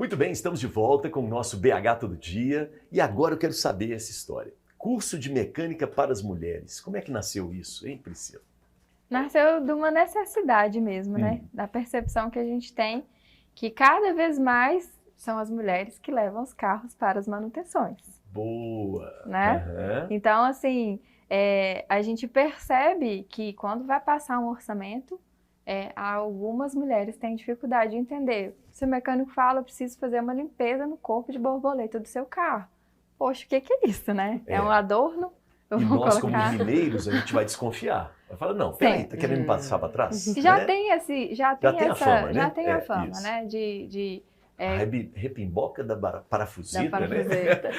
Muito bem, estamos de volta com o nosso BH Todo Dia e agora eu quero saber essa história. Curso de mecânica para as mulheres. Como é que nasceu isso, hein, Priscila? Nasceu de uma necessidade mesmo, né? Da percepção que a gente tem que cada vez mais são as mulheres que levam os carros para as manutenções, Boa! né? Aham. Então, assim, a gente percebe que quando vai passar um orçamento, algumas mulheres têm dificuldade de entender. Se o mecânico fala, eu preciso fazer uma limpeza no corpo de borboleta do seu carro. Poxa, o que é isso, né? É um adorno? Eu E vou nós, como colocar. mineiros, a gente vai desconfiar. Vai falar, não, peraí, tá querendo me passar para trás? Já Né? tem A fama, né? já tem a fama, Isso. né? A repimboca da Da parafuseta, né? parafuseta.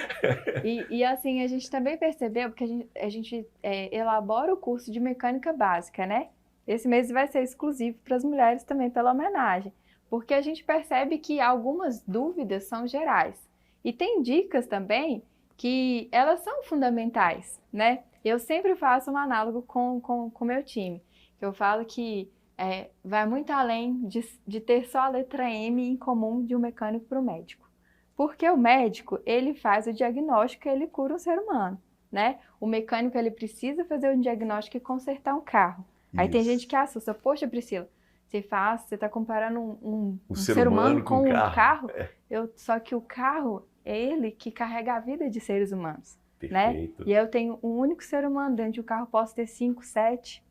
E assim, a gente também percebeu, porque a gente elabora o curso de mecânica básica, né? Esse mês vai ser exclusivo para as mulheres também, pela homenagem. Porque a gente percebe que algumas dúvidas são gerais. E tem dicas também que elas são fundamentais, né? Eu sempre faço um análogo com o meu time. Que eu falo que vai muito além de ter só a letra M em comum de um mecânico para o médico. Porque o médico, ele faz o diagnóstico e ele cura um ser humano, né? O mecânico, ele precisa fazer um diagnóstico e consertar um carro. Aí tem gente que assusta, poxa, Priscila, você está comparando um ser humano com um carro? Só que o carro é ele que carrega a vida de seres humanos, né? Perfeito. E eu tenho um único ser humano dentro de um carro, posso ter 5, 7.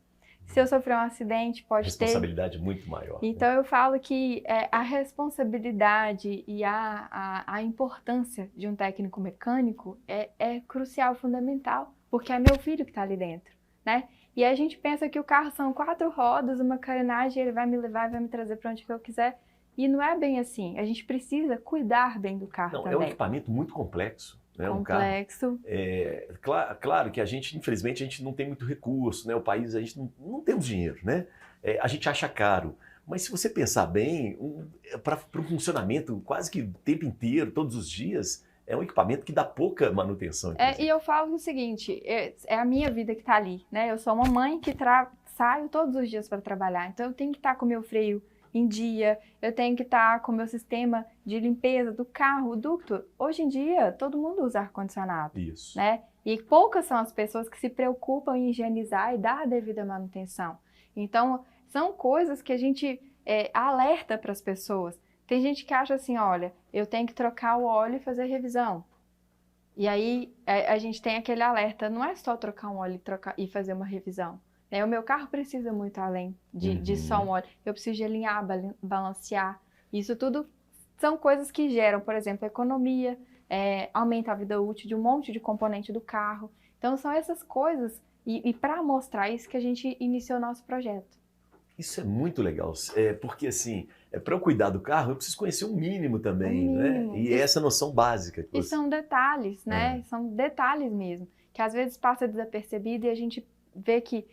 Se eu sofrer um acidente, pode ter. Responsabilidade muito maior. Então eu falo que a responsabilidade e a importância de um técnico mecânico é crucial, fundamental, porque é meu filho que está ali dentro, né? E a gente pensa que o carro são 4 rodas, uma carenagem, ele vai me levar e vai me trazer para onde que eu quiser. E não é bem assim. A gente precisa cuidar bem do carro também. É um equipamento muito complexo. Né? Complexo. Claro que a gente, infelizmente, a gente não tem muito recurso, né? O país, a gente não temos dinheiro, né? A gente acha caro. Mas se você pensar bem, para o funcionamento quase que o tempo inteiro, todos os dias, é um equipamento que dá pouca manutenção. E eu falo o seguinte, é a minha vida que está ali, né? Eu sou uma mãe que saio todos os dias para trabalhar, então eu tenho que estar com o meu freio em dia, eu tenho que estar com o meu sistema de limpeza do carro, o ducto. Hoje em dia, todo mundo usa ar-condicionado, Isso. né? E poucas são as pessoas que se preocupam em higienizar e dar a devida manutenção. Então, são coisas que a gente alerta para as pessoas. Tem gente que acha assim, olha, eu tenho que trocar o óleo e fazer revisão. E aí, a gente tem aquele alerta, não é só trocar um óleo e fazer uma revisão. O meu carro precisa muito além de só um óleo. Eu preciso de alinhar, balancear. Isso tudo são coisas que geram, por exemplo, economia, aumenta a vida útil de um monte de componente do carro. Então, são essas coisas, e para mostrar isso que a gente iniciou o nosso projeto. Isso é muito legal, porque assim, para eu cuidar do carro, eu preciso conhecer um mínimo também, né? E essa noção básica. E são detalhes, né? São detalhes mesmo, que às vezes passa desapercebido e a gente vê que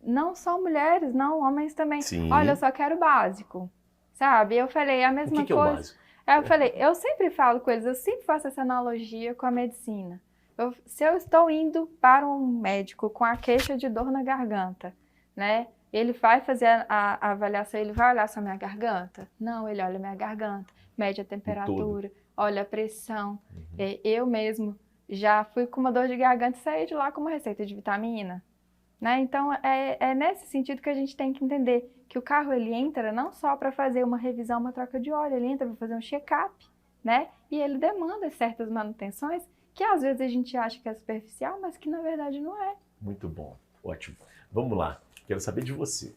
não só mulheres, não, homens também. Sim. Olha, eu só quero o básico, sabe? Eu falei a mesma coisa. O que é o básico? Eu falei, eu sempre falo com eles, eu sempre faço essa analogia com a medicina. Se eu estou indo para um médico com a queixa de dor na garganta, né? Ele vai fazer a avaliação, ele vai olhar só minha garganta? Não, ele olha minha garganta, mede a temperatura, olha a pressão. Eu mesmo já fui com uma dor de garganta e saí de lá com uma receita de vitamina. Né? Então, é nesse sentido que a gente tem que entender que o carro ele entra não só para fazer uma revisão, uma troca de óleo, ele entra para fazer um check-up, né? E ele demanda certas manutenções que às vezes a gente acha que é superficial, mas que na verdade não é. Muito bom, ótimo. Vamos lá, quero saber de você.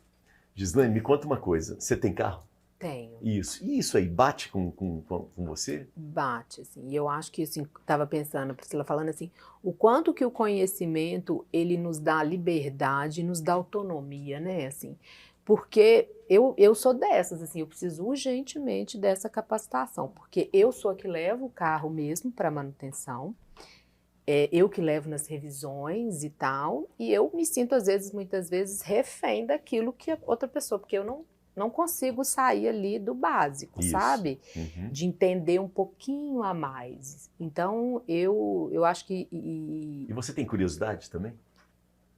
Gislaine, me conta uma coisa, você tem carro? Tenho. Isso. E isso aí bate com você? Bate, assim. E eu acho que, assim, estava pensando, a Priscila falando assim, o quanto que o conhecimento, ele nos dá liberdade, nos dá autonomia, né, assim. Porque eu sou dessas, assim, eu preciso urgentemente dessa capacitação, porque eu sou a que levo o carro mesmo para manutenção, eu que levo nas revisões e tal, e eu me sinto, muitas vezes, refém daquilo que a outra pessoa, porque eu não consigo sair ali do básico, sabe? De entender um pouquinho a mais. Então, eu acho que... E você tem curiosidade também?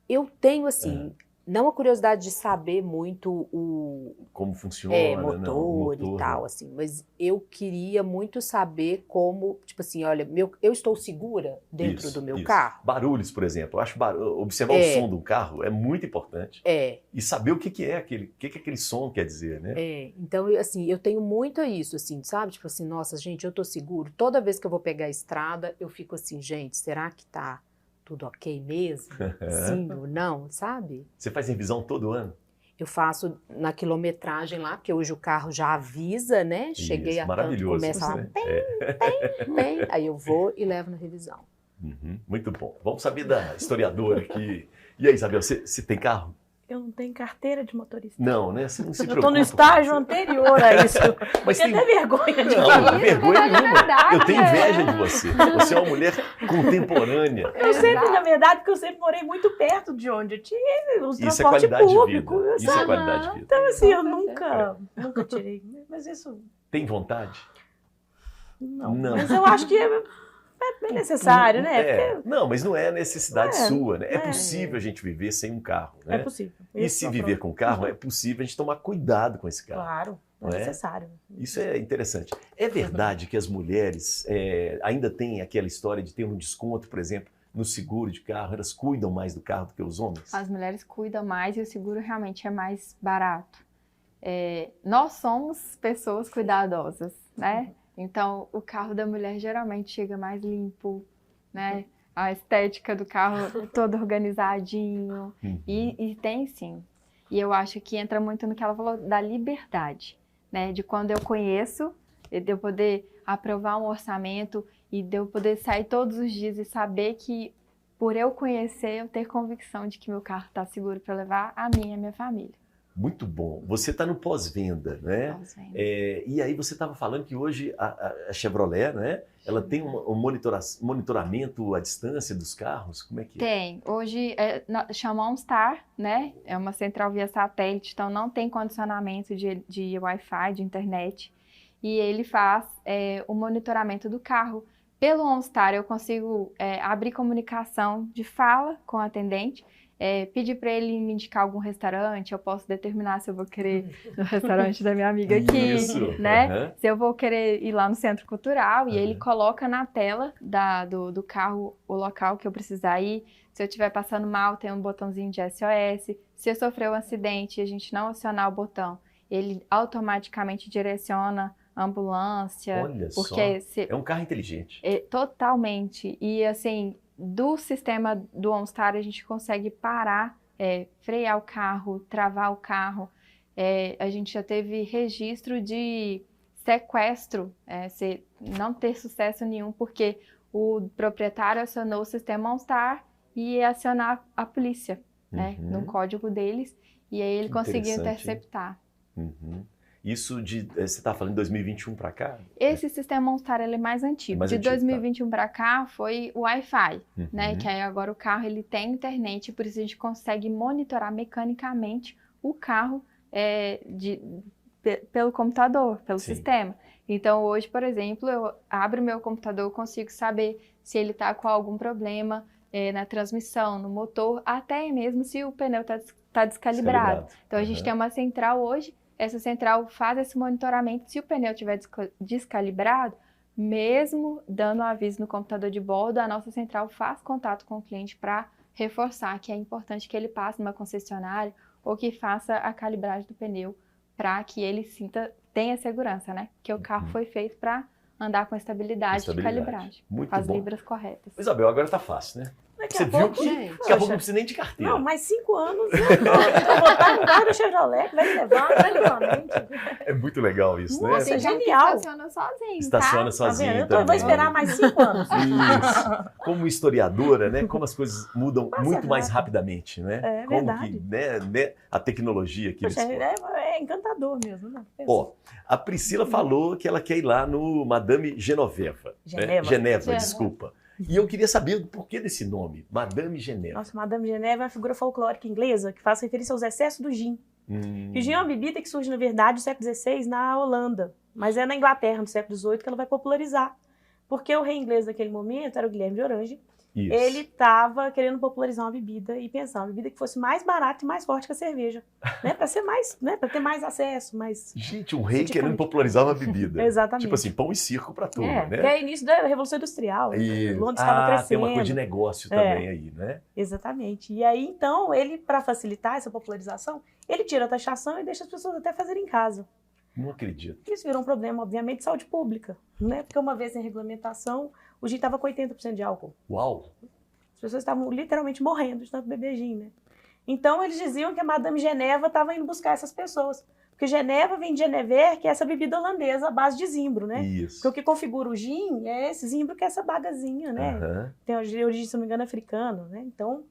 Eu tenho, assim, não a curiosidade de saber muito o Como funciona, motor e tal, assim, mas eu queria muito saber como, tipo assim, olha, eu estou segura dentro do meu carro? Barulhos, por exemplo. Eu acho observar o som do carro é muito importante. E saber o que é aquele som quer dizer, né? Então, assim, eu tenho muito isso, assim, sabe? Tipo assim, nossa, gente, eu tô seguro. Toda vez que eu vou pegar a estrada, eu fico assim, gente, será que tá tudo ok mesmo? Sim ou não, sabe? Você faz revisão todo ano? Eu faço na quilometragem lá, porque hoje o carro já avisa, né? Cheguei a tanto, começa lá, bem. Aí eu vou e levo na revisão. Muito bom. Vamos saber da historiadora aqui. E aí, Isabel, você tem carro? Eu não tenho carteira de motorista. Não, né? Você não se preocupa. Eu estou no estágio anterior a isso. Mas tem até vergonha de falar. Não, vergonha nenhuma. Eu tenho inveja de você. Você é uma mulher contemporânea. Eu sempre, na verdade, porque eu sempre morei muito perto de onde eu tinha os isso transporte público. De vida. Isso é qualidade de vida. Então, assim, eu nunca tirei. Mas isso... Tem vontade? Não. Mas eu acho que é bem necessário, né? Não, mas não é necessidade sua, né? É possível a gente viver sem um carro, né? É possível. E se viver com carro, é possível a gente tomar cuidado com esse carro. Claro, é necessário. Isso é interessante. É verdade que as mulheres ainda têm aquela história de ter um desconto, por exemplo, no seguro de carro? Elas cuidam mais do carro do que os homens? As mulheres cuidam mais e o seguro realmente é mais barato. Nós somos pessoas cuidadosas, né? Então, o carro da mulher geralmente chega mais limpo, né? A estética do carro todo organizadinho. E tem sim. E eu acho que entra muito no que ela falou da liberdade, né? De quando eu conheço, de eu poder aprovar um orçamento e de eu poder sair todos os dias e saber que, por eu conhecer, eu ter convicção de que meu carro está seguro para levar a mim e a minha família. Muito bom. Você está no pós-venda, né? Pós-venda. E aí você estava falando que hoje a Chevrolet, né? Ela tem um monitoramento à distância dos carros? Como é que é? Tem. Hoje chama OnStar, né? É uma central via satélite, então não tem condicionamento de Wi-Fi, de internet. E ele faz o monitoramento do carro. Pelo OnStar eu consigo abrir comunicação de fala com o atendente. Pedir para ele me indicar algum restaurante, eu posso determinar se eu vou querer ir no restaurante da minha amiga aqui, né? Se eu vou querer ir lá no Centro Cultural, e ele coloca na tela do carro o local que eu precisar ir. Se eu estiver passando mal, tem um botãozinho de SOS. Se eu sofrer um acidente e a gente não acionar o botão, ele automaticamente direciona a ambulância. Olha porque só, é um carro inteligente. Totalmente. E assim... Do sistema do OnStar, a gente consegue parar, frear o carro, travar o carro. A gente já teve registro de sequestro, não ter sucesso nenhum, porque o proprietário acionou o sistema OnStar e ia acionar a polícia, né, no código deles, e aí ele conseguiu interceptar. Isso você está falando de 2021 para cá? Esse sistema OnStar ele é mais antigo. De 2021 para cá foi o Wi-Fi, né? Que aí agora o carro ele tem internet, por isso a gente consegue monitorar mecanicamente o carro pelo computador, pelo sistema. Então hoje, por exemplo, eu abro meu computador, eu consigo saber se ele está com algum problema na transmissão, no motor, até mesmo se o pneu está descalibrado. Então a gente tem uma central hoje. Essa central faz esse monitoramento. Se o pneu estiver descalibrado, mesmo dando aviso no computador de bordo, a nossa central faz contato com o cliente para reforçar que é importante que ele passe numa concessionária ou que faça a calibragem do pneu para que ele tenha segurança, né? Porque o carro foi feito para andar com estabilidade de calibragem, muito com as bom. libras corretas. Isabel, agora tá fácil, né? Você viu que daqui a pouco não precisa nem de carteira. Não, mais 5 anos eu vou botar no carro da Chevrolet, vai levar tranquilamente. É muito legal isso, né? Nossa, é genial. Estaciona sozinho, Estaciona sozinho Eu vou esperar mais 5 anos. Isso. Como historiadora, né? Como as coisas mudam muito mais rapidamente, né? É como verdade. Que, a tecnologia aqui. Poxa, é encantador mesmo, né? A Priscila falou que ela quer ir lá no Madame Genoveva. Geneva, desculpa. E eu queria saber o porquê desse nome, Madame Geneva. Nossa, Madame Geneva é uma figura folclórica inglesa que faz referência aos excessos do gin. E o gin é uma bebida que surge, na verdade, no século XVI na Holanda, mas é na Inglaterra, no século XVIII, que ela vai popularizar. Porque o rei inglês naquele momento era o Guilherme de Orange, Isso. ele estava querendo popularizar uma bebida e pensar uma bebida que fosse mais barata e mais forte que a cerveja, né? Para ser mais, né? Para ter mais acesso, mais... Gente, um rei querendo popularizar uma bebida. Exatamente. Tipo assim, pão e circo pra turma, né? Que é início da Revolução Industrial. Isso. Londres estava crescendo. Tem uma coisa de negócio também aí, né? Exatamente. E aí, então, ele, para facilitar essa popularização, ele tira a taxação e deixa as pessoas até fazerem em casa. Não acredito. Isso virou um problema, obviamente, de saúde pública, né? Porque uma vez em regulamentação, o gin estava com 80% de álcool. Uau! As pessoas estavam literalmente morrendo de tanto beber gin, né? Então, eles diziam que a Madame Geneva estava indo buscar essas pessoas. Porque Geneva vem de Genever, que é essa bebida holandesa à base de zimbro, né? Isso. Porque o que configura o gin é esse zimbro, que é essa bagazinha, né? Tem origem, se não me engano, africana, né? Então,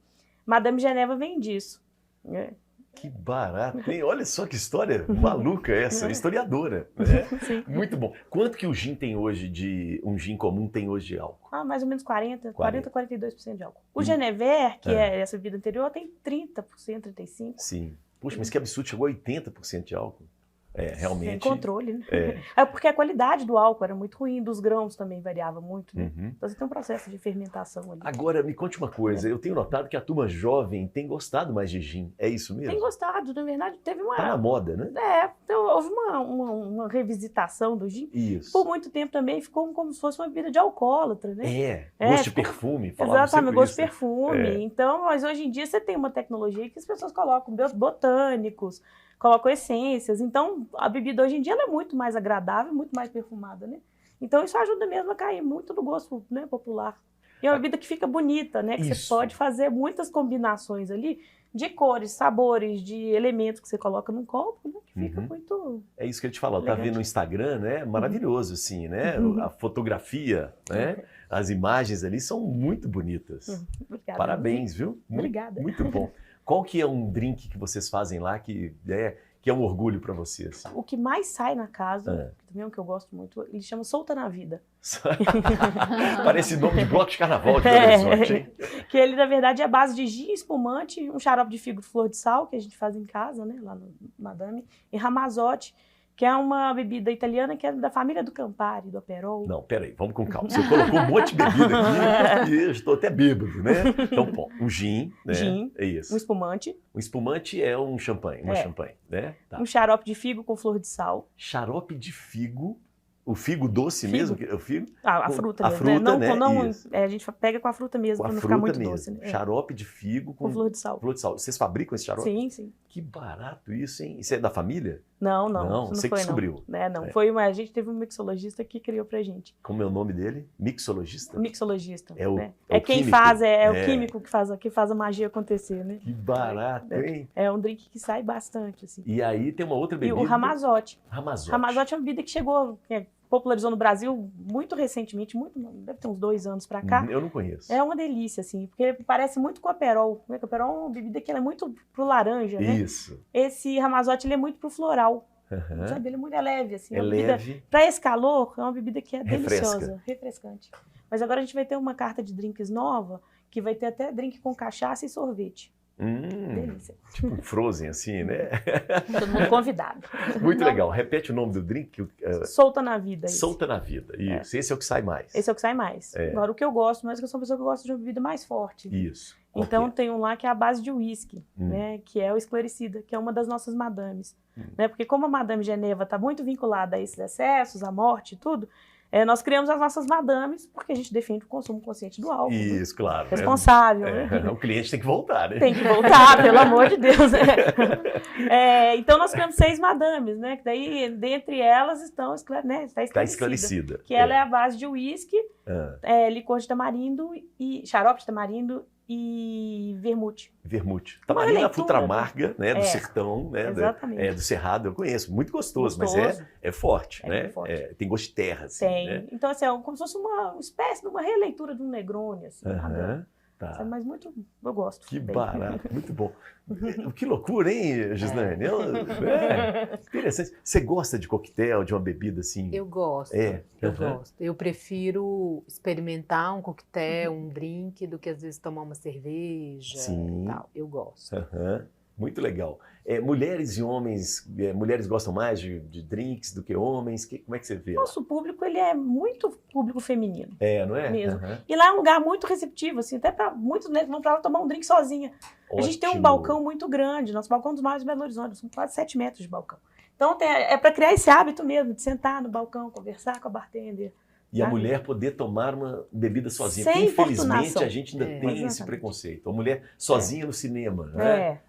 Madame Geneva vem disso. né? Que barato, hein? Olha só que história maluca essa, historiadora. Né? Sim. Muito bom. Quanto que o gin tem hoje um gin comum tem hoje de álcool? Mais ou menos 40, 42% de álcool. O Hum. Genever, que é essa bebida anterior, tem 30%, 35%. Sim. Puxa, mas que absurdo, chegou a 80% de álcool. É, realmente. Sem controle, né? É. É porque a qualidade do álcool era muito ruim, dos grãos também variava muito, né? Uhum. Então você tem um processo de fermentação ali. Agora, me conte uma coisa, eu tenho notado que a turma jovem tem gostado mais de gin, é isso mesmo? Tem gostado, na verdade, teve uma... Tá na moda, né? Então, houve uma revisitação do gin. Isso. Por muito tempo também ficou como se fosse uma bebida de alcoólatra, né? Gosto de perfume, falava Exatamente, sempre gosto isso. de perfume. Então, mas hoje em dia você tem uma tecnologia que as pessoas colocam botânicos, colocam essências. Então, a bebida hoje em dia ela é muito mais agradável, muito mais perfumada, né? Então, isso ajuda mesmo a cair muito do gosto, né, popular. E é uma bebida que fica bonita, né? Que Isso. você pode fazer muitas combinações ali de cores, sabores, de elementos que você coloca num copo, né? Que fica Uhum. muito... É isso que eu te falo, tá vendo no Instagram, né? Maravilhoso, assim, né? Uhum. A fotografia, né? As imagens ali são muito bonitas. Obrigada. Parabéns, viu? Obrigada. Muito bom. Qual que é um drink que vocês fazem lá que é um orgulho para você? Assim? O que mais sai na casa, que também é um que eu gosto muito, ele chama Solta na Vida. Parece nome de bloco de carnaval de Belo Horizonte, hein? Que ele, na verdade, é a base de gin, espumante, um xarope de figo de flor de sal, que a gente faz em casa, né, lá no Madame, e Ramazotti, que é uma bebida italiana que é da família do Campari, do Aperol. Não, peraí, vamos com calma. Você colocou um monte de bebida aqui e eu estou até bêbado, né? Então, bom, um gin, né? Gin, é isso. um espumante. Um espumante é um champanhe, uma champanhe, né? Tá. Um xarope de figo com flor de sal. Xarope de figo, o figo doce mesmo? O figo? A fruta a mesmo, fruta, né? Não, Isso. a gente pega com a fruta mesmo, Com a para não fruta ficar muito mesmo. doce. Né? Xarope de figo Com flor de sal. Flor de sal. Vocês fabricam esse xarope? Sim, sim. Que barato isso, hein? Isso é da família? Não, Você que foi, descobriu. Não, foi a gente teve um mixologista que criou pra gente. Como é o nome dele? Mixologista? Mixologista. É o- né? é o quem químico. faz, o É. químico que faz a magia acontecer, né? Que barato, hein? É um drink que sai bastante, assim. E aí tem uma outra E bebida. o Ramazotti. Ramazotti. Ramazotti é uma bebida que chegou, popularizou no Brasil muito recentemente, deve ter uns 2 anos pra cá. Eu não conheço. É uma delícia, assim, porque parece muito com o Aperol. Né? O Aperol é uma bebida que ela é muito pro laranja, né? Isso. Esse Ramazotti, ele é muito pro floral. Aham. Sabe? Ele é muito leve, assim. É uma bebida, leve. para esse calor, é uma bebida que é Refresca. deliciosa, refrescante. Mas agora a gente vai ter uma carta de drinks nova, que vai ter até drink com cachaça e sorvete. Delícia. Tipo um Frozen, assim, né? Todo mundo convidado. Muito legal. Repete o nome do drink. Solta na vida. Esse. Solta na vida. Isso. Esse é o que sai mais. Esse é o que sai mais. É. Agora, o que eu gosto, mas eu sou uma pessoa que gosta de uma bebida mais forte. Isso. Qual Então, que tem um lá que é a base de uísque, né? Que é o esclarecida, que é uma das nossas madames. Né? Porque como a Madame Geneva está muito vinculada a esses excessos, à morte e tudo, nós criamos as nossas madames porque a gente defende o consumo consciente do álcool. Isso, claro. Responsável. Né? O cliente tem que voltar, né? Tem que voltar, pelo amor de Deus. Então, nós criamos 6 madames, né? Que daí, dentre elas, estão está esclarecida. Que ela é a base de uísque, licor de tamarindo, e xarope de tamarindo e vermute. Vermute. Tamarindo é a fruta amarga, né? Do sertão, né? Exatamente. Do cerrado, eu conheço. Muito gostoso. Mas é forte, né? Forte. Tem gosto de terra, assim, tem. Né? Então, assim, como se fosse uma espécie de uma releitura de um Negroni, assim. Tá. Mas muito, eu gosto. Que barato, muito bom. Que loucura, hein, Gislaine? Interessante. Você gosta de coquetel, de uma bebida assim? Eu gosto. Eu gosto. Eu prefiro experimentar um coquetel, um drink, do que às vezes tomar uma cerveja e tal. Eu gosto. Muito legal. Mulheres e homens, mulheres gostam mais de drinks do que homens? Como é que você vê lá? Nosso público, ele é muito público feminino. Não é? Mesmo. Uhum. E lá é um lugar muito receptivo, assim, até para muitos mulheres vão para lá tomar um drink sozinha. Ótimo. A gente tem um balcão muito grande, nosso balcão é um dos maiores de Belo Horizonte, são quase 7 metros de balcão. Então é para criar esse hábito mesmo, de sentar no balcão, conversar com a bartender. E a mulher poder tomar uma bebida sozinha. Sem Porque, infelizmente, importunação. a gente ainda tem esse Exatamente. preconceito. A mulher sozinha no cinema, né?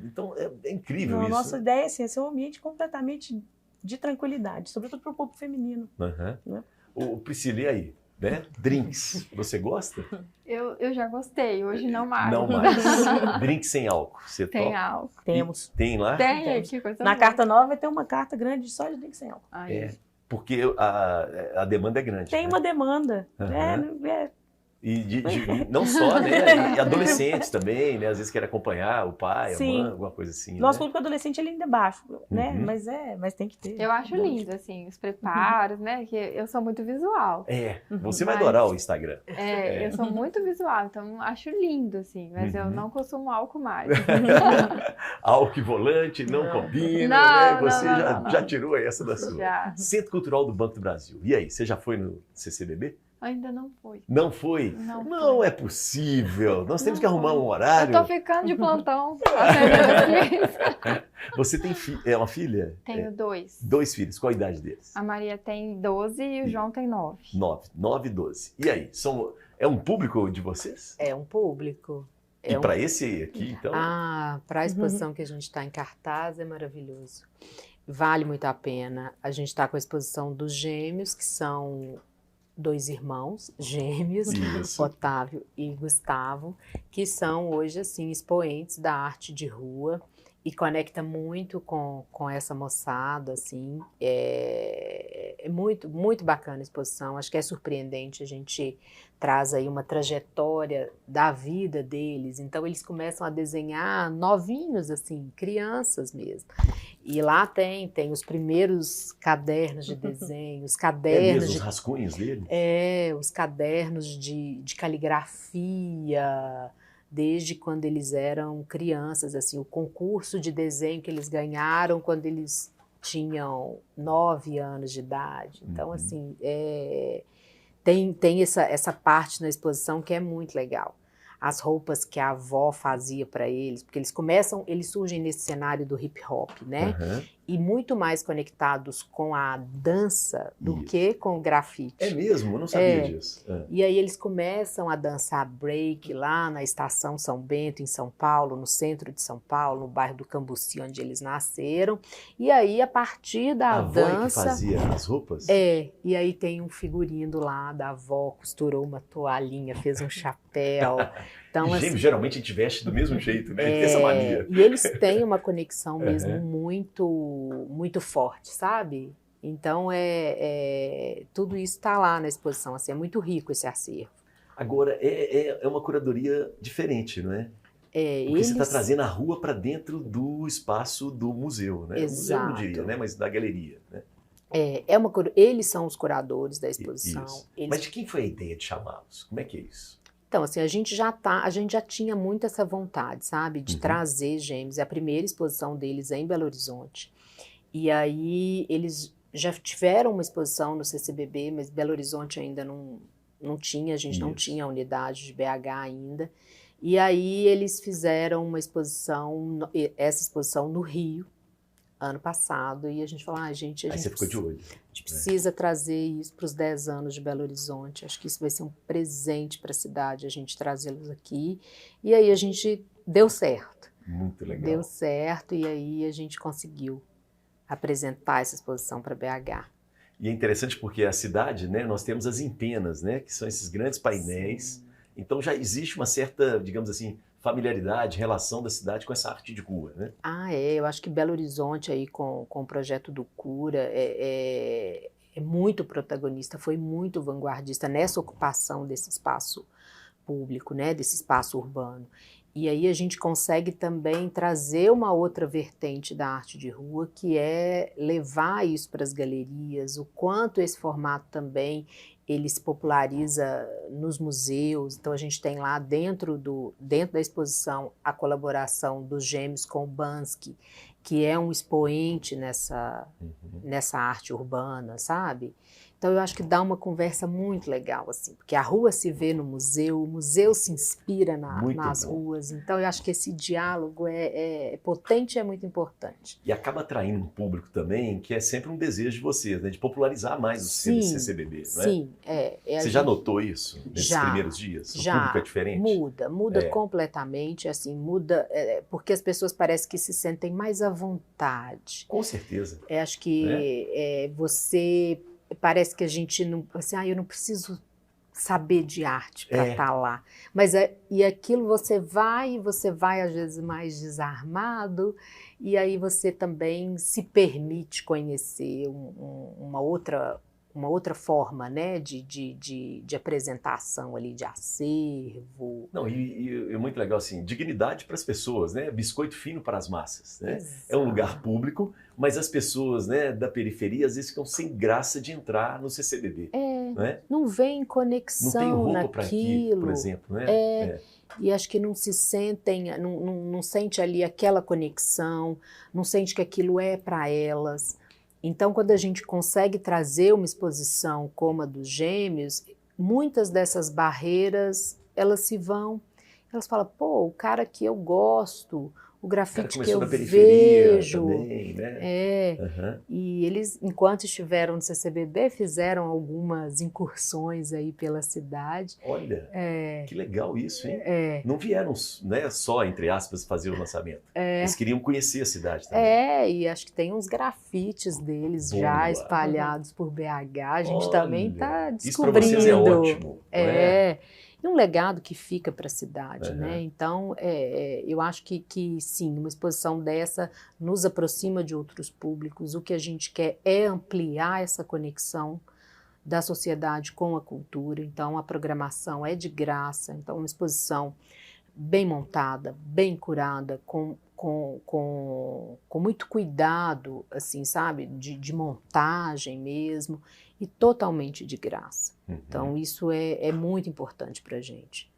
Então, é incrível Não, isso. a nossa ideia assim, é ser um ambiente completamente de tranquilidade, sobretudo para o público feminino. Uhum. Né? Ô, Priscila, e aí? Né? Drinks, você gosta? Eu já gostei, hoje não mais. Não mais. Drinks sem álcool, você Tem topa? álcool. Temos. Tem lá? Tem, que coisa Na boa. carta nova vai ter uma carta grande só de drink sem álcool. Aí. Porque a demanda é grande. Tem né? uma demanda. Uhum. E não só, né? E adolescentes também, né? Às vezes querem acompanhar o pai, Sim. a mãe, alguma coisa assim. Nosso né? público adolescente ele ainda é baixo, né? Uhum. Mas tem que ter. Eu acho lindo, assim, os preparos, né? Que eu sou muito visual. Você vai Mas- adorar o Instagram. Eu sou muito visual, então acho lindo, assim, mas eu Uhum. não consumo álcool mais. Álcool e volante não combina, Não, né? Você não. já tirou essa da sua. Já. Centro Cultural do Banco do Brasil. E aí, você já foi no CCBB? Ainda não fui. Não foi? Não é possível. Nós temos que Não arrumar foi. um horário. Eu tô ficando de plantão. atendendo os filhos. Você tem uma filha? Tenho 2. 2 filhos. Qual a idade deles? A Maria tem 12 e o João tem 9. 9 e 12. E aí, é um público de vocês? É um público. E para esse aqui, então? Para a exposição que a gente está em cartaz é maravilhoso. Vale muito a pena. A gente está com a exposição dos gêmeos, que são 2 irmãos gêmeos, Isso. Otávio e Gustavo, que são hoje assim expoentes da arte de rua e conecta muito com essa moçada, assim. É muito, muito bacana a exposição. Acho que é surpreendente, a gente traz aí uma trajetória da vida deles. Então eles começam a desenhar novinhos, assim, crianças mesmo. E lá tem os primeiros cadernos de desenho, os cadernos mesmo, os rascunhos dele? os cadernos de caligrafia, desde quando eles eram crianças, assim, o concurso de desenho que eles ganharam quando eles tinham 9 anos de idade. Então, assim, tem essa parte na exposição que é muito legal. As roupas que a avó fazia para eles, porque eles surgem nesse cenário do hip hop, né? Uhum. E muito mais conectados com a dança do que com o grafite. É mesmo? Eu não sabia disso. E aí eles começam a dançar break lá na Estação São Bento, em São Paulo, no centro de São Paulo, no bairro do Cambuci, onde eles nasceram. E aí, a partir da A avó é que dança... fazia as roupas? E aí tem um figurino lá da avó, costurou uma toalhinha, fez um chapéu. Então, Gêmeos, assim, geralmente a gente veste do mesmo jeito, né? Tem essa mania. e eles têm uma conexão mesmo muito forte, sabe? Então, tudo isso está lá na exposição, assim, é muito rico esse acervo. Agora, é uma curadoria diferente, não é? Porque você está trazendo a rua para dentro do espaço do museu, né? Exato. Museu, não diria, né? Mas da galeria, né? Eles são os curadores da exposição. Isso. Eles... Mas de quem foi a ideia de chamá-los? Como é que é isso? Então, assim, a gente já tinha muito essa vontade, sabe? De trazer gêmeos. A primeira exposição deles é em Belo Horizonte. E aí, eles já tiveram uma exposição no CCBB, mas Belo Horizonte ainda não tinha, a gente não tinha a unidade de BH ainda. E aí, eles fizeram uma exposição, essa exposição no Rio, ano passado, e a gente falou, gente... Aí você ficou de olho. A gente precisa trazer isso para os 10 anos de Belo Horizonte. Acho que isso vai ser um presente para a cidade, a gente trazê-los aqui. E aí a gente deu certo. Muito legal. Deu certo, e aí a gente conseguiu apresentar essa exposição para BH. E é interessante porque a cidade, né, nós temos as empenas, né, que são esses grandes painéis. Sim. Então já existe uma certa, digamos assim, familiaridade, relação da cidade com essa arte de rua, né? Eu acho que Belo Horizonte aí com o projeto do Cura é muito protagonista, foi muito vanguardista nessa ocupação desse espaço público, né, desse espaço urbano. E aí a gente consegue também trazer uma outra vertente da arte de rua, que é levar isso para as galerias, o quanto esse formato também ele se populariza nos museus, então a gente tem lá dentro da exposição a colaboração dos gêmeos com o Banksy, que é um expoente nessa arte urbana, sabe? Então eu acho que dá uma conversa muito legal, assim, porque a rua se vê no museu, o museu se inspira nas ruas, então eu acho que esse diálogo é potente e é muito importante. E acaba atraindo um público também, que é sempre um desejo de vocês, né? De popularizar mais o CCBB, não é? Sim, Você já notou isso nesses primeiros dias? O público é diferente? Muda completamente, assim, muda, porque as pessoas parecem que se sentem mais à vontade. Com certeza. Acho que você... Parece que a gente não... Assim, eu não preciso saber de arte para estar lá. Mas e aquilo você vai às vezes mais desarmado, e aí você também se permite conhecer uma outra forma, né, de apresentação ali, de acervo. Não, e é muito legal assim, dignidade para as pessoas, né? Biscoito fino para as massas, né? Exato. É um lugar público, mas as pessoas, né, da periferia às vezes ficam sem graça de entrar no CCBB, né? Não vem conexão naquilo. Não tem roupa para aqui, por exemplo, né? E acho que não se sentem, não sente ali aquela conexão, não sente que aquilo é para elas. Então, quando a gente consegue trazer uma exposição como a dos Gêmeos, muitas dessas barreiras, elas se vão. Elas falam, pô, o cara que eu gosto, o grafite que eu vejo. Também, né? E eles, enquanto estiveram no CCBB, fizeram algumas incursões aí pela cidade. Olha, que legal isso, hein? Não vieram, né, só, entre aspas, fazer o lançamento. Eles queriam conhecer a cidade também. E acho que tem uns grafites deles já espalhados por BH. A gente também está descobrindo. Isso para vocês é ótimo. E um legado que fica para a cidade, né? Então, eu acho que sim, uma exposição dessa nos aproxima de outros públicos. O que a gente quer é ampliar essa conexão da sociedade com a cultura. Então, a programação é de graça. Então, uma exposição bem montada, bem curada, com muito cuidado, assim, sabe? De montagem mesmo. E totalmente de graça. Então, isso é muito importante para a gente.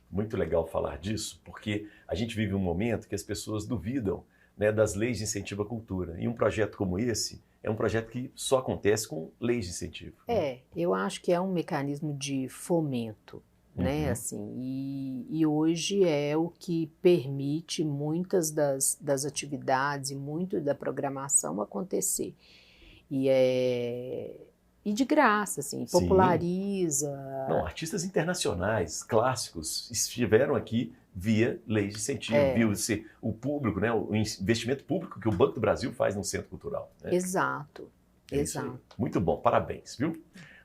Muito legal falar disso, porque a gente vive um momento que as pessoas duvidam, né, das leis de incentivo à cultura. E um projeto como esse é um projeto que só acontece com leis de incentivo. Eu acho que é um mecanismo de fomento, né? Assim, e hoje é o que permite muitas das atividades e muito da programação acontecer. E de graça, assim, populariza. Não, artistas internacionais, clássicos, estiveram aqui via leis de incentivo, viu-se o público, né, o investimento público que o Banco do Brasil faz no Centro Cultural. Né? Exato. Muito bom, parabéns, viu?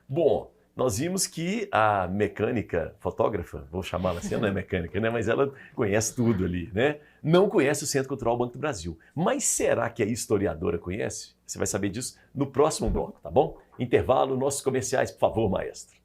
Bom, nós vimos que a mecânica, fotógrafa, vou chamá-la assim, não é mecânica, né, mas ela conhece tudo ali, né? Não conhece o Centro Cultural Banco do Brasil. Mas será que a historiadora conhece? Você vai saber disso no próximo bloco, tá bom? Intervalo, nossos comerciais, por favor, maestro.